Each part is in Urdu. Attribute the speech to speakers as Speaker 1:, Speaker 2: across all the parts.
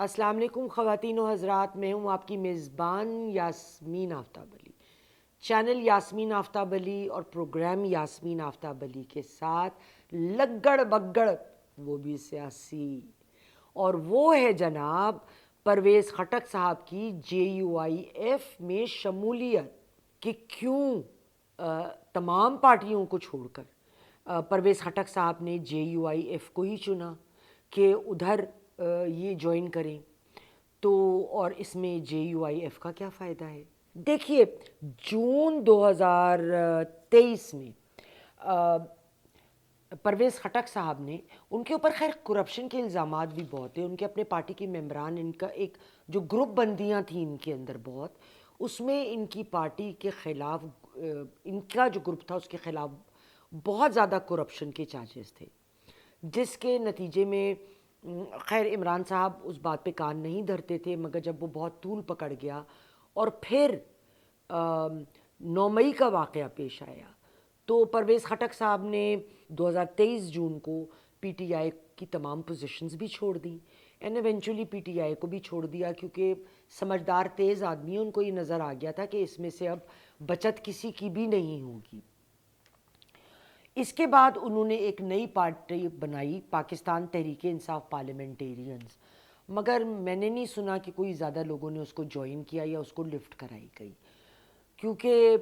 Speaker 1: السلام علیکم خواتین و حضرات، میں ہوں آپ کی میزبان یاسمین آفتاب علی، چینل یاسمین آفتاب علی اور پروگرام یاسمین آفتاب علی کے ساتھ لگڑ بگڑ وہ بھی سیاسی، اور وہ ہے جناب پرویز خٹک صاحب کی JUIF میں شمولیت کہ کیوں تمام پارٹیوں کو چھوڑ کر پرویز خٹک صاحب نے JUIF کو ہی چنا کہ ادھر یہ جوائن کریں، تو اور اس میں JUIF کا کیا فائدہ ہے؟ دیکھیے، جون 2023 میں پرویز خٹک صاحب نے، ان کے اوپر خیر کرپشن کے الزامات بھی بہت ہیں، ان کے اپنے پارٹی کے ممبران، ان کا ایک جو گروپ بندیاں تھیں ان کے اندر بہت، اس میں ان کی پارٹی کے خلاف، ان کا جو گروپ تھا اس کے خلاف بہت زیادہ کرپشن کے چارجز تھے، جس کے نتیجے میں خیر عمران صاحب اس بات پہ کان نہیں دھرتے تھے، مگر جب وہ بہت طول پکڑ گیا اور پھر 9 مئی کا واقعہ پیش آیا تو پرویز خٹک صاحب نے 2023 جون کو PTI کی تمام پوزیشنز بھی چھوڑ دیں، اینڈ ایونچولی PTI کو بھی چھوڑ دیا، کیونکہ سمجھدار تیز آدمی، ان کو یہ نظر آ گیا تھا کہ اس میں سے اب بچت کسی کی بھی نہیں ہوگی۔ اس کے بعد انہوں نے ایک نئی پارٹی بنائی، پاکستان تحریک انصاف پارلیمنٹیرینز، مگر میں نے نہیں سنا کہ کوئی زیادہ لوگوں نے اس کو جوائن کیا یا اس کو لفٹ کرائی گئی، کیونکہ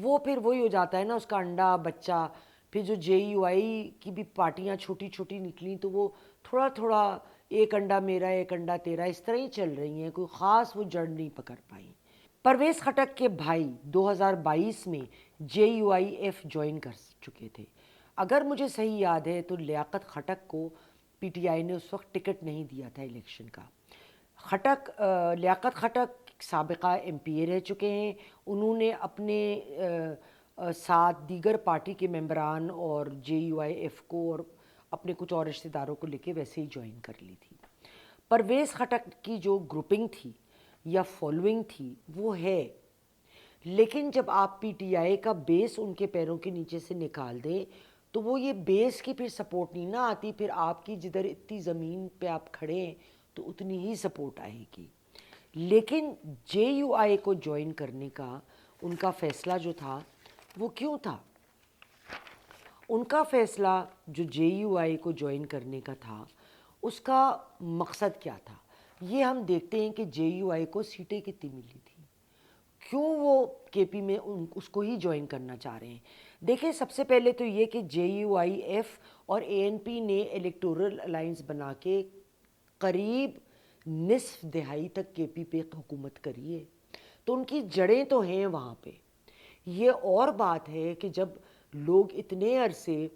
Speaker 1: وہ پھر وہی ہو جاتا ہے نا، اس کا انڈا بچہ، پھر جو JUI کی بھی پارٹیاں چھوٹی چھوٹی نکلیں تو وہ تھوڑا تھوڑا ایک انڈا میرا ایک انڈا تیرا اس طرح ہی چل رہی ہیں، کوئی خاص وہ جڑ نہیں پکڑ پائیں۔ پرویز خٹک کے بھائی 2022 میں JUIF جوائن کر چکے تھے، اگر مجھے صحیح یاد ہے تو لیاقت خٹک کو PTI نے اس وقت ٹکٹ نہیں دیا تھا الیکشن کا۔ لیاقت خٹک سابقہ MP رہ چکے ہیں، انہوں نے اپنے ساتھ دیگر پارٹی کے ممبران اور JUIF کو اور اپنے کچھ اور رشتہ داروں کو لے کے ویسے ہی جوائن کر لی تھی۔ پرویز خٹک کی جو گروپنگ تھی یا فالوئنگ تھی وہ ہے، لیکن جب آپ PTI کا بیس ان کے پیروں کے نیچے سے نکال دیں تو وہ یہ بیس کی پھر سپورٹ نہیں نہ آتی، پھر آپ کی جدھر اتنی زمین پہ آپ کھڑے ہیں تو اتنی ہی سپورٹ آئے گی۔ لیکن JUI کو جوائن کرنے کا ان کا فیصلہ جو تھا وہ کیوں تھا؟ ان کا فیصلہ جو JUI کو جوائن کرنے کا تھا اس کا مقصد کیا تھا؟ یہ ہم دیکھتے ہیں کہ JUI کو سیٹیں کتنی ملی تھی، کیوں وہ KP میں اس کو ہی جوائن کرنا چاہ رہے ہیں۔ دیکھیں، سب سے پہلے تو یہ کہ JUIF اور ANP نے الیکٹورل الائنس بنا کے قریب نصف دہائی تک KP پہ حکومت کری ہے، تو ان کی جڑیں تو ہیں وہاں پہ۔ یہ اور بات ہے کہ جب لوگ اتنے عرصے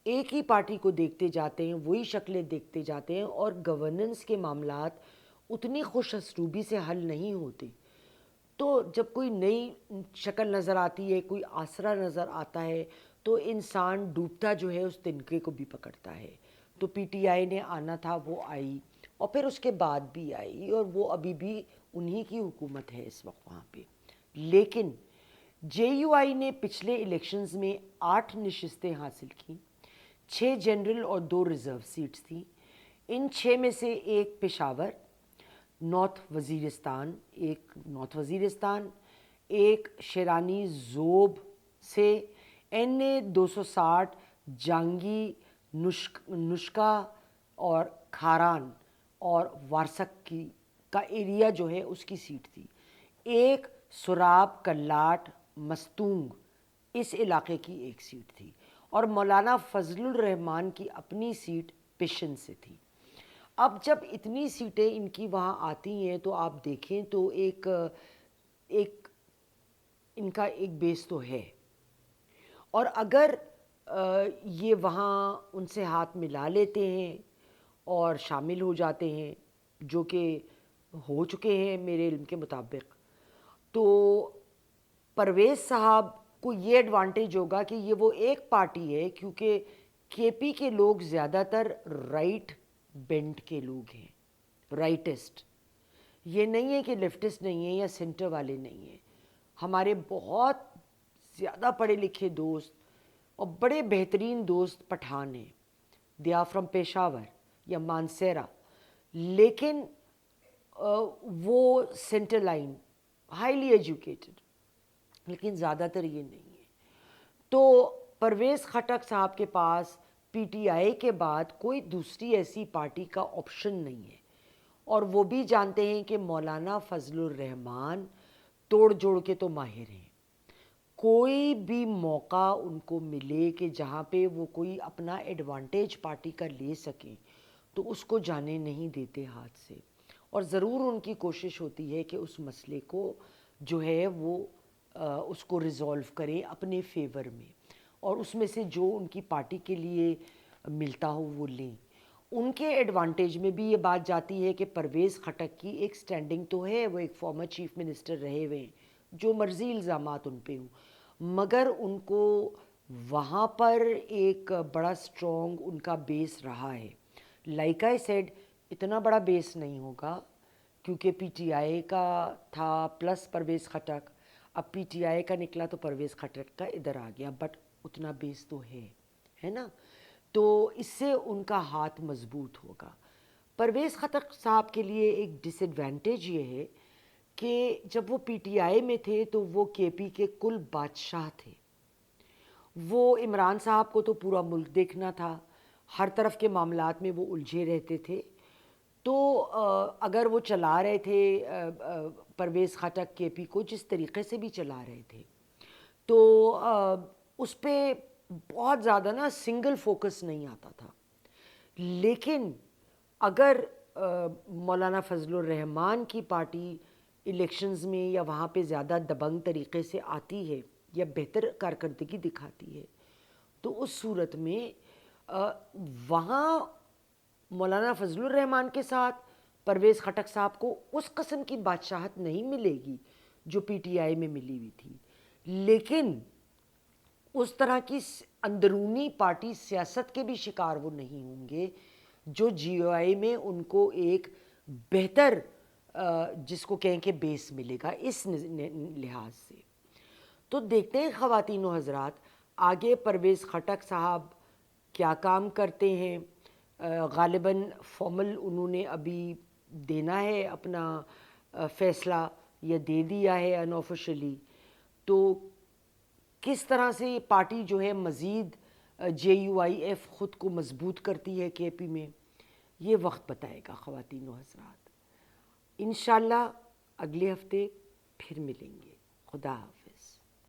Speaker 1: ایک ہی پارٹی کو دیکھتے جاتے ہیں، وہی شکلیں دیکھتے جاتے ہیں، اور گورننس کے معاملات اتنی خوش اسلوبی سے حل نہیں ہوتے، تو جب کوئی نئی شکل نظر آتی ہے، کوئی آسرا نظر آتا ہے، تو انسان ڈوبتا جو ہے اس تنکے کو بھی پکڑتا ہے۔ تو PTI نے آنا تھا، وہ آئی، اور پھر اس کے بعد بھی آئی، اور وہ ابھی بھی انہی کی حکومت ہے اس وقت وہاں پہ۔ لیکن JUI نے پچھلے الیکشنز میں 8 نشستیں حاصل کیں، 6 جنرل اور 2 ریزرو سیٹس تھیں۔ ان 6 میں سے ایک پشاور نارتھ وزیرستان، ایک شیرانی زوب سے، NA 260 جانگی نشکا اور کھاران اور وارسک کا ایریا جو ہے اس کی سیٹ تھی، ایک سراب کلاٹ مستونگ اس علاقے کی ایک سیٹ تھی، اور مولانا فضل الرحمان کی اپنی سیٹ پشن سے تھی۔ اب جب اتنی سیٹیں ان کی وہاں آتی ہیں تو آپ دیکھیں تو ایک ان کا ایک بیس تو ہے، اور اگر یہ وہاں ان سے ہاتھ ملا لیتے ہیں اور شامل ہو جاتے ہیں، جو کہ ہو چکے ہیں میرے علم کے مطابق، تو پرویز صاحب کو یہ ایڈوانٹیج ہوگا کہ یہ وہ ایک پارٹی ہے، کیونکہ KP کے لوگ زیادہ تر رائٹ بینٹ کے لوگ ہیں، رائٹسٹ، یہ نہیں ہے کہ لیفٹسٹ نہیں ہیں یا سینٹر والے نہیں ہیں۔ ہمارے بہت زیادہ پڑھے لکھے دوست اور بڑے بہترین دوست پٹھان ہیں، دے آر فرام پشاور یا مانسیرا، لیکن وہ سینٹر لائن ہائیلی ایجوکیٹڈ، لیکن زیادہ تر یہ نہیں ہے. تو پرویز خٹک صاحب کے پاس پی ٹی آئی کے بعد کوئی دوسری ایسی پارٹی کا آپشن نہیں ہے، اور وہ بھی جانتے ہیں کہ مولانا فضل الرحمان توڑ جوڑ کے تو ماہر ہیں. کوئی بھی موقع ان کو ملے کہ جہاں پہ وہ کوئی اپنا ایڈوانٹیج پارٹی کا لے سکیں تو اس کو جانے نہیں دیتے ہاتھ سے، اور ضرور ان کی کوشش ہوتی ہے کہ اس مسئلے کو جو ہے وہ اس کو ریزولو کریں اپنے فیور میں، اور اس میں سے جو ان کی پارٹی کے لیے ملتا ہو وہ لیں. ان کے ایڈوانٹیج میں بھی یہ بات جاتی ہے کہ پرویز خٹک کی ایک سٹینڈنگ تو ہے، وہ ایک فارمر چیف منسٹر رہے ہوئے ہیں، جو مرضی الزامات ان پہ ہوں، مگر ان کو وہاں پر ایک بڑا سٹرونگ ان کا بیس رہا ہے. لائک آئی سیڈ اتنا بڑا بیس نہیں ہوگا کیونکہ پی ٹی آئی کا تھا پلس پرویز خٹک، اب پی ٹی آئی کا نکلا تو پرویز خٹک کا ادھر آ گیا، بٹ اتنا بیس تو ہے نا، تو اس سے ان کا ہاتھ مضبوط ہوگا. پرویز خٹک صاحب کے لیے ایک ڈس ایڈوانٹیج یہ ہے کہ جب وہ پی ٹی آئی میں تھے تو وہ کے پی کے کل بادشاہ تھے. وہ عمران صاحب کو تو پورا ملک دیکھنا تھا، ہر طرف کے معاملات میں وہ الجھے رہتے تھے. تو اگر وہ چلا رہے تھے پرویز خٹک کے پی کو جس طریقے سے بھی چلا رہے تھے، تو اس پہ بہت زیادہ نا سنگل فوکس نہیں آتا تھا. لیکن اگر مولانا فضل الرحمان کی پارٹی الیکشنز میں یا وہاں پہ زیادہ دبنگ طریقے سے آتی ہے یا بہتر کارکردگی دکھاتی ہے، تو اس صورت میں وہاں مولانا فضل الرحمان کے ساتھ پرویز خٹک صاحب کو اس قسم کی بادشاہت نہیں ملے گی جو پی ٹی آئی میں ملی ہوئی تھی، لیکن اس طرح کی اندرونی پارٹی سیاست کے بھی شکار وہ نہیں ہوں گے جو جی او آئی میں ان کو ایک بہتر جس کو کہیں کہ بیس ملے گا اس لحاظ سے. تو دیکھتے ہیں خواتین و حضرات آگے پرویز خٹک صاحب کیا کام کرتے ہیں. غالباً فارمل انہوں نے ابھی دینا ہے اپنا فیصلہ یا دے دیا ہے ان آفیشلی، تو کس طرح سے پارٹی جو ہے مزید جے یو آئی ایف خود کو مضبوط کرتی ہے کے پی میں، یہ وقت بتائے گا خواتین و حضرات. انشاءاللہ اگلے ہفتے پھر ملیں گے. خدا حافظ.